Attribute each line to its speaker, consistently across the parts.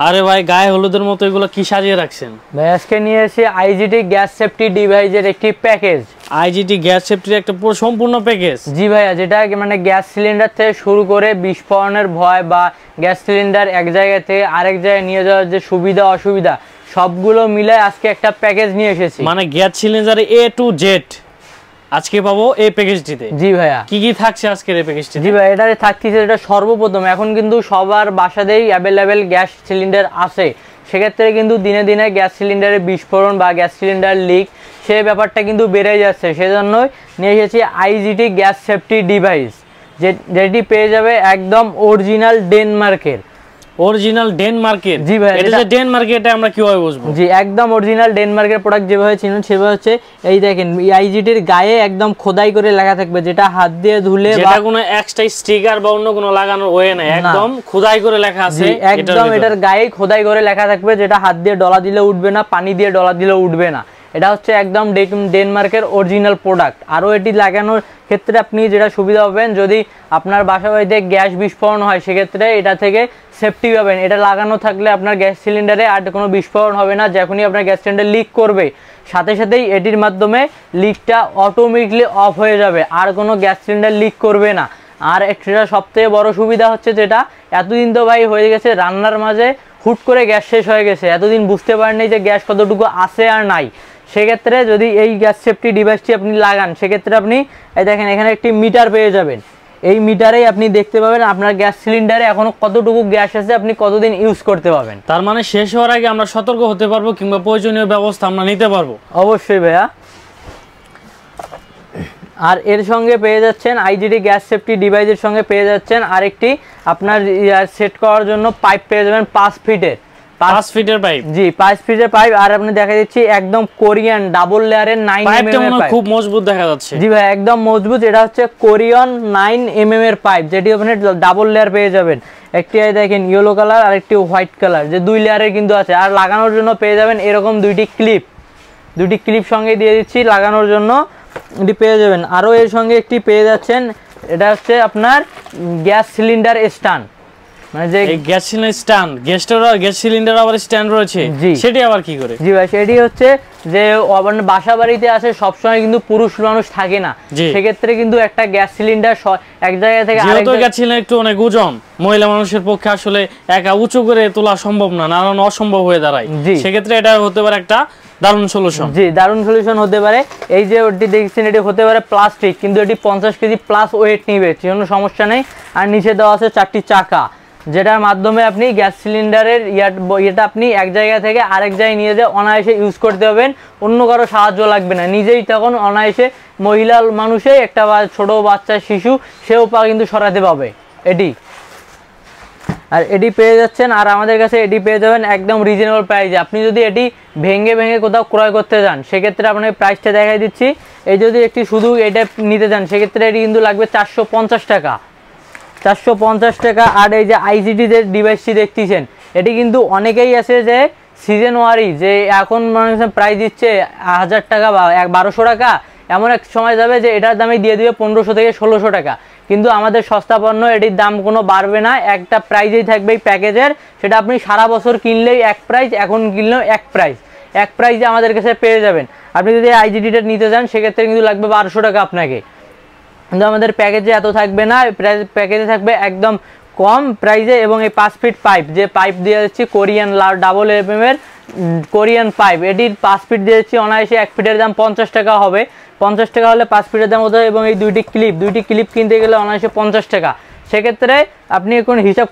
Speaker 1: আরে ভাই গায়ে হলুদের মতো এগুলো কি সাজিয়ে রাখছেন?
Speaker 2: ভাই আজকে নিয়ে এসেছি আইজিটি গ্যাস সেফটি ডিভাইসের একটি প্যাকেজ।
Speaker 1: আইজিটি গ্যাস সেফটির একটা পুরো সম্পূর্ণ প্যাকেজ।
Speaker 2: জি ভাইয়া, যেটা মানে গ্যাস সিলিন্ডার থেকে শুরু করে বিস্ফোরণের ভয় বা গ্যাস সিলিন্ডার এক জায়গা থেকে আরেক জায়গায় নিয়ে যাওয়ার যে সুবিধা অসুবিধা সবগুলো মিলে আজকে একটা প্যাকেজ নিয়ে এসেছি।
Speaker 1: মানে গ্যাস সিলিন্ডারে A to Z আজকে পাবো এই প্যাকেজটিতে।
Speaker 2: জি ভাইয়া।
Speaker 1: কি কি থাকছে আজকের এই প্যাকেজটিতে?
Speaker 2: জি ভাই, এটাতে থাকতেছে এটা সর্বপ্রথম এখন কিন্তু সবার বাসাতেই অ্যাভেলেবেল গ্যাস সিলিন্ডার আছে। সেক্ষেত্রে কিন্তু দিনে দিনে গ্যাস সিলিন্ডারের বিস্ফোরণ বা গ্যাস সিলিন্ডার লিক সেই ব্যাপারটা কিন্তু বেড়ে যাচ্ছে। সেজন্যই নিয়ে এসেছি আইজিটি গ্যাস সেফটি ডিভাইস, যেটি পেয়ে যাবে একদম অরিজিনাল ডেনমার্কের।
Speaker 1: অরিজিনাল ডেনমার্কের?
Speaker 2: জি ভাই।
Speaker 1: এটা যে ডেনমার্কের, এটা আমরা কিভাবে বুঝবো?
Speaker 2: জি একদম অরিজিনাল ডেনমার্কের প্রোডাক্ট যেভাবে চিনুন সেভাবে হচ্ছে এই দেখেন আইজিটির গায়ে একদম খোদাই করে লেখা থাকবে, যেটা হাত দিয়ে ধুলে
Speaker 1: যেটা কোনো এক্সট্রা স্টিকার বা অন্য কোনো লাগানোর ওয়ে না, একদম খোদাই করে লেখা আছে।
Speaker 2: একদম এটার গায়ে খোদাই করে লেখা থাকবে, যেটা হাত দিয়ে ডলা দিলে উঠবে না, পানি দিয়ে ডলা দিলে উঠবে না। এটা হচ্ছে একদম ডেনমার্কের অরিজিনাল প্রোডাক্ট। আরও এটি লাগানোর ক্ষেত্রে আপনি যেটা সুবিধা পাবেন, যদি আপনার বাসা বাড়িতে গ্যাস বিস্ফোরণ হয় সেক্ষেত্রে এটা থেকে সেফটি পাবেন। এটা লাগানো থাকলে আপনার গ্যাস সিলিন্ডারে আর কোনো বিস্ফোরণ হবে না। যখনই আপনার গ্যাস সিলিন্ডার লিক করবে সাথে সাথেই এটির মাধ্যমে লিকটা অটোমেটিকলি অফ হয়ে যাবে, আর কোনো গ্যাস সিলিন্ডার লিক করবে না। আর একটা সবথেকে বড় সুবিধা হচ্ছে, যেটা এতদিন তো ভাই হয়ে গেছে রান্নার মাঝে হুট করে গ্যাস শেষ হয়ে গেছে, এতদিন বুঝতে পারেননি যে গ্যাস কতটুকু আছে আর নাই। সেক্ষেত্রে যদি এই গ্যাস সেফটি ডিভাইসটি আপনি লাগান সেক্ষেত্রে আপনি এই দেখেন এখানে একটি মিটার পেয়ে যাবেন। এই মিটারেই আপনি দেখতে পাবেন আপনার গ্যাস সিলিন্ডারে এখনো কতটুকু গ্যাস আছে, আপনি কতদিন ইউজ করতে পারবেন।
Speaker 1: তার মানে শেষ হওয়ার আগে আমরা সতর্ক হতে পারবো কিংবা প্রয়োজনীয় ব্যবস্থা আমরা নিতে পারবো।
Speaker 2: অবশ্যই ভাইয়া। আর এর সঙ্গে পেয়ে যাচ্ছেন আইজিটি গ্যাস সেফটি ডিভাইসের সঙ্গে পেয়ে যাচ্ছেন আরেকটি আপনার সেট করার জন্য পাইপ পেয়ে যাবেন 5 ফিটের।
Speaker 1: 5 ফিটের পাইপ?
Speaker 2: জি 5 ফিটের পাইপ। আর আপনি দেখা দিচ্ছি একদম কোরিয়ান ডাবল লেয়ারের 9 mm এর পাইপ।
Speaker 1: খুব মজবুত দেখা যাচ্ছে।
Speaker 2: জি ভাই একদম মজবুত। এটা হচ্ছে কোরিয়ান 9 mm এর পাইপ, যেটি আপনি ডাবল লেয়ার পেয়ে যাবেন। একটি দেখেন ইয়েলো কালার আর একটি হোয়াইট কালার, যে 2 লেয়ারের কিন্তু আছে। আর লাগানোর জন্য পেয়ে যাবেন এরকম দুইটি ক্লিপ সঙ্গে দিয়ে দিচ্ছি লাগানোর জন্য, এটি পেয়ে যাবেন। আরও এর সঙ্গে একটি পেয়ে যাচ্ছেন, এটা হচ্ছে আপনার গ্যাস সিলিন্ডার স্ট্যান্ড, মানে যে
Speaker 1: gas cylinder stand, gas cylinder আবার স্ট্যান্ড রয়েছে, সেটি আবার কি করে?
Speaker 2: জি ভাই, সেটি হচ্ছে যে বাসা বাড়িতে আছে সবসময় কিন্তু পুরুষ মানুষ থাকে না, সেক্ষেত্রে কিন্তু একটা গ্যাস সিলিন্ডার এক জায়গা থেকে আরেক জায়গায়, গ্যাস
Speaker 1: সিলিন্ডার একটু অনেক ওজন, মহিলা মানুষের পক্ষে আসলে একা উঁচু করে তোলা সম্ভব না, নানান অসম্ভব হয়ে দাঁড়ায়। সেক্ষেত্রে এটা হতে পারে একটা দারুণ সলিউশন। জি
Speaker 2: দারুণ সলিউশন হতে পারে। এই যে ওটি দেখছেন এটি হতে পারে প্লাস্টিক, কিন্তু এটি 50 কেজি প্লাস ওয়েট নিবে, কোনো সমস্যা নেই। আর নিচে দেওয়া আছে 4টি চাকা, যেটার মাধ্যমে আপনি গ্যাস সিলিন্ডারের এটা আপনি এক জায়গা থেকে আরেক জায়গায় নিয়ে যেয়ে অনায়াসে ইউজ করতে পারবেন, অন্য কারো সাহায্য লাগবে না। নিজেই তখন অনায়াসে মহিলা মানুষে একটা ছোট বাচ্চা শিশু সেও কিন্তু সরাতে পাবে এটি। আর এটি পেয়ে যাচ্ছেন, আর আমাদের কাছে এটি পেয়ে যাবেন একদম রিজনেবল প্রাইসে। আপনি যদি এটি ভেঙে কোথাও ক্রয় করতে যান সেক্ষেত্রে আপনাকে প্রাইসটা দেখাই দিচ্ছি। এই যদি একটি শুধু এটা নিতে যান সেক্ষেত্রে এটি কিন্তু লাগবে 450 টাকা। 450 টাকা। আর এই যে আইজিটি যে ডিভাইসটি দেখতেছেন এটি কিন্তু অনেকেই আছে যে সিজন ওয়ারি, যে এখন মানুষ প্রাইস দিচ্ছে 1000 টাকা বা 1200 টাকা, এমন এক সময় যাবে যে এটার দামে দিয়ে দিবে 1500 থেকে 1600 টাকা। কিন্তু আমাদের সস্তা পণ্য, এটির দাম কোনো বাড়বে না, একটা প্রাইজেই থাকবে এই প্যাকেজের। সেটা আপনি সারা বছর কিনলেই এক প্রাইস, এখন কিনলেও এক প্রাইজে আমাদের কাছে পেয়ে যাবেন। আপনি যদি আইজিটিটা নিতে যান সেক্ষেত্রে কিন্তু লাগবে 1200 টাকা আপনাকে, কিন্তু আমাদের প্যাকেজে এত থাকবে না, প্যাকেজে থাকবে একদম কম প্রাইজে। এবং এই 5 ফিট পাইপ, যে পাইপ দিয়ে যাচ্ছি কোরিয়ান ডাবল mm এর কোরিয়ান পাইপ, এটির 5 ফিট দিয়ে যাচ্ছি অনায়াসে 1 ফিটের দাম 50 টাকা হবে। 50 টাকা হলে 5 ফিটের দাম হতে হবে। এবং এই দুইটি ক্লিপ কিনতে গেলে অনায়াসে 50 টাকা। সেক্ষেত্রে আপনি এখন হিসাব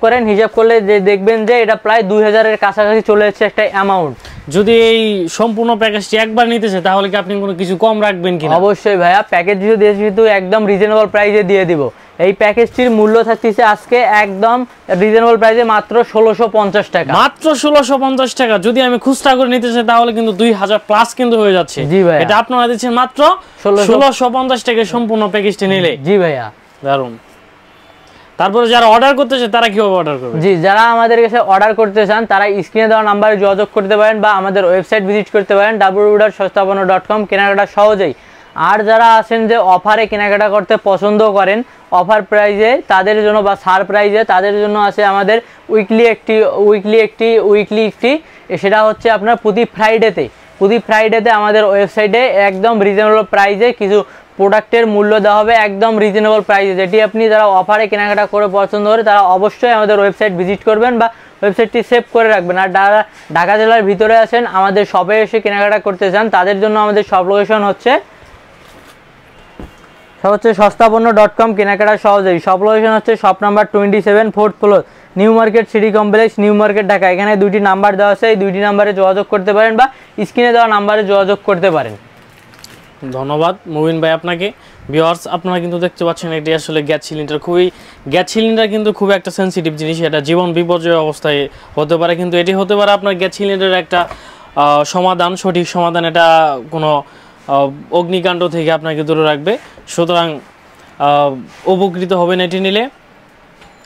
Speaker 2: করলে যে দেখবেন যে এটা প্রায় 2000-এর কাছাকাছি চলে যাচ্ছে একটা অ্যামাউন্ট।
Speaker 1: যদি এই সম্পূর্ণ প্যাকেজটি একবার নিতে চান তাহলে কি আপনি কোনো কিছু কম রাখবেন কিনা?
Speaker 2: অবশ্যই ভাইয়া, প্যাকেজ যেহেতু একদম রিজনেবল প্রাইসে দিয়ে দিব। এই প্যাকেজটির মূল্য থাকতেছে আজকে একদম রিজনেবল প্রাইসে মাত্র 1650 টাকা।
Speaker 1: মাত্র 1650 টাকা। যদি আমি খুচরা করে নিতে চাই তাহলে কিন্তু 2000 প্লাস কিন্তু হয়ে যাচ্ছে।
Speaker 2: জি ভাইয়া,
Speaker 1: এটা আপনারা দিচ্ছেন মাত্র 1650 টাকায় সম্পূর্ণ প্যাকেজটি নিলে।
Speaker 2: জি ভাইয়া,
Speaker 1: দারুন। তারপরে যারা অর্ডার করতে চায় তারা কিভাবে অর্ডার করবে?
Speaker 2: জি যারা আমাদের কাছে অর্ডার করতে চান তারা স্ক্রিনে দেওয়া নাম্বারে যোগাযোগ করতে পারেন বা আমাদের ওয়েবসাইট ভিজিট করতে পারেন www.সস্তাপণ্য.com। কেনাকাটা সহজেই আর যারা আছেন যে অফারে কেনাকাটা করতে পছন্দ করেন অফার প্রাইজে তাদের জন্য বা সার প্রাইজে তাদের জন্য আছে আমাদের উইকলি একটি সেটা হচ্ছে আপনার প্রতি ফ্রাইডেতে আমাদের ওয়েবসাইটে একদম রিজনেবল প্রাইজে কিছু প্রোডাক্টের মূল্য দেওয়া হবে একদম রিজনেবল প্রাইসে, যেটি আপনি যারা অফারে কেনাকাটা করে পছন্দ করে তারা অবশ্যই আমাদের ওয়েবসাইট ভিজিট করবেন বা ওয়েবসাইটটি সেভ করে রাখবেন। আর যারা ঢাকা জেলার ভিতরে আছেন আমাদের শপে এসে কেনাকাটা করতে চান তাদের জন্য আমাদের শপ লোকেশন হচ্ছে সস্তাপন্ন.com, কেনাকাটা সহজেই। শপ লোকেশন হচ্ছে shop number 27 4th floor, new market city complex, new market, Dhaka. এখানে 2টি নাম্বার দেওয়া আছে, এই 2টি নাম্বারে যোগাযোগ করতে পারেন বা স্ক্রিনে দেওয়া নাম্বারে যোগাযোগ করতে পারেন।
Speaker 1: ধন্যবাদ মুবিন ভাই আপনাকে। ভিউয়ার্স আপনারা কিন্তু দেখতে পাচ্ছেন এটি আসলে গ্যাস সিলিন্ডার কিন্তু খুব একটা সেনসিটিভ জিনিস, এটা জীবন বিপর্যয় অবস্থায় হতে পারে, কিন্তু এটি হতে পারে আপনার গ্যাস সিলিন্ডারের একটা সমাধান, সঠিক সমাধান। এটা কোনো অগ্নিকাণ্ড থেকে আপনাকে দূরে রাখবে, সুতরাং উপকৃত হবেন এটি নিলে।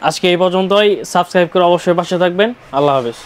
Speaker 1: আজকে এই পর্যন্তই, সাবস্ক্রাইব করে অবশ্যই পাশে থাকবেন। আল্লাহ হাফেজ।